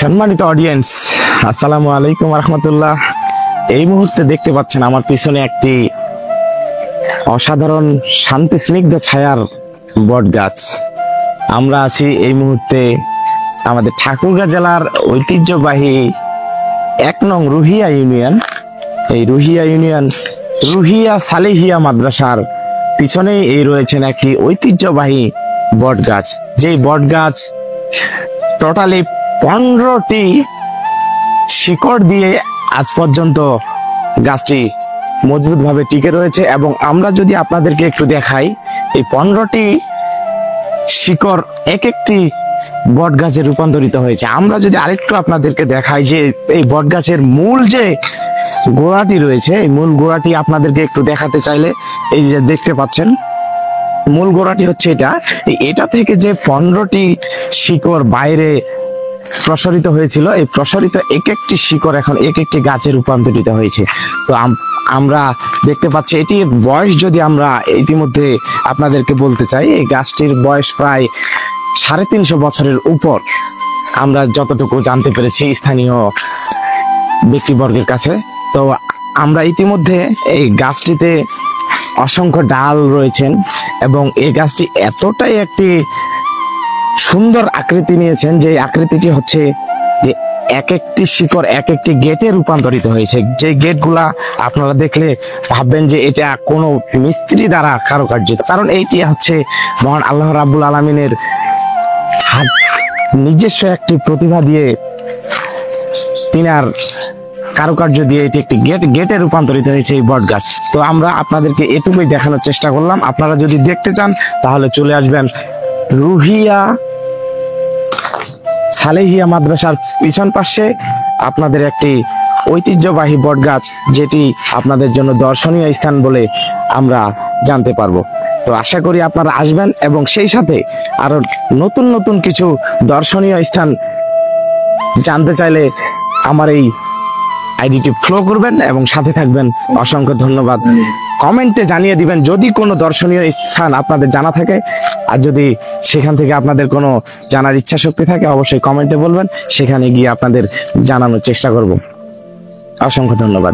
সম্মানিত অডিয়েন্স, আসসালামু আলাইকুম রহমতুল্লাহ। এই মুহূর্তে দেখতে পাচ্ছেন আমার পিছনে একটি অসাধারণ শান্তি স্নিগ্ধ ছায়ার বট গাছ। আমরা আছি এই মুহূর্তে আমাদের ঠাকুরগাঁ জেলার ঐতিহ্যবাহী ১ নং রুহিয়া ইউনিয়ন। এই রুহিয়া ইউনিয়ন রুহিয়া সালেহিয়া মাদ্রাসার পিছনেই এই রয়েছেন একটি ঐতিহ্যবাহী বট গাছ। যেই বট গাছ টোটালি 15টি শিকড় দিয়ে আজ পর্যন্ত গাছটি মজবুত ভাবে টিকে রয়েছে। এবং আমরা যদি আপনাদেরকে একটু দেখাই, এই 15টি শিকড় এক একটি বট গাছে রূপান্তরিত হয়েছে। আমরা যদি আরেকটু আপনাদেরকে দেখাই যে এই বট গাছের মূল যে গোড়াটি রয়েছে, এই মূল গোড়াটি আপনাদেরকে একটু দেখাতে চাইলে এই যে দেখতে পাচ্ছেন মূল গোড়াটি হচ্ছে এটা থেকে যে 15টি শিকড় বাইরে প্রসারিত হয়েছিল, এই প্রসারিত এক একটি শিকড় এখন এক একটি গাছে রূপান্তরিত হয়েছে। তো আমরা দেখতে পাচ্ছি এটির বয়স যদি আমরা ইতিমধ্যে আপনাদেরকে বলতে চাই, এই গাছটির বয়স প্রায় 350 বছরের উপর, আমরা যতটুকু জানতে পেরেছি স্থানীয় ব্যক্তিবর্গের কাছে। তো আমরা ইতিমধ্যে এই গাছটিতে অসংখ্য ডাল রয়েছেন এবং এই গাছটি এতটাই একটি সুন্দর আকৃতি নিয়েছেন যে আকৃতিটি হচ্ছে যে এক একটি শিকড় এক একটি গেটে রূপান্তরিত হয়েছে। যে গেটগুলা আপনারা দেখলে ভাববেন যে এটা কোনো মিস্ত্রি দ্বারা কারুকার্যিত, কারণ এইটি হচ্ছে মহান আল্লাহ রাব্বুল আলামিনের নিজস্ব একটি প্রতিভা দিয়ে তিনার কারুকার্য দিয়ে এটি একটি গেটে রূপান্তরিত হয়েছে এই বট গাছ। তো আমরা আপনাদেরকে এটুকুই দেখানোর চেষ্টা করলাম। আপনারা যদি দেখতে চান তাহলে চলে আসবেন রুহিয়া সালেহিয়া মাদ্রাসার পিছন পাশে আপনাদের একটি ঐতিহ্যবাহী বট গাছ, যেটি আপনাদের জন্য দর্শনীয় স্থান বলে আমরা জানতে পারবো। তো আশা করি আপনারা আসবেন এবং সেই সাথে আরো নতুন নতুন কিছু দর্শনীয় স্থান জানতে চাইলে আমার এই আইডিটি ফলো করবেন এবং সাথে থাকবেন। অসংখ্য ধন্যবাদ। কমেন্টে জানিয়ে দিবেন যদি কোনো দর্শনীয় স্থান আপনাদের জানা থাকে, আর যদি সেখান থেকে আপনাদের কোনো জানার ইচ্ছা শক্তি থাকে অবশ্যই কমেন্টে বলবেন, সেখানে গিয়ে আপনাদের জানানোর চেষ্টা করব। অসংখ্য ধন্যবাদ।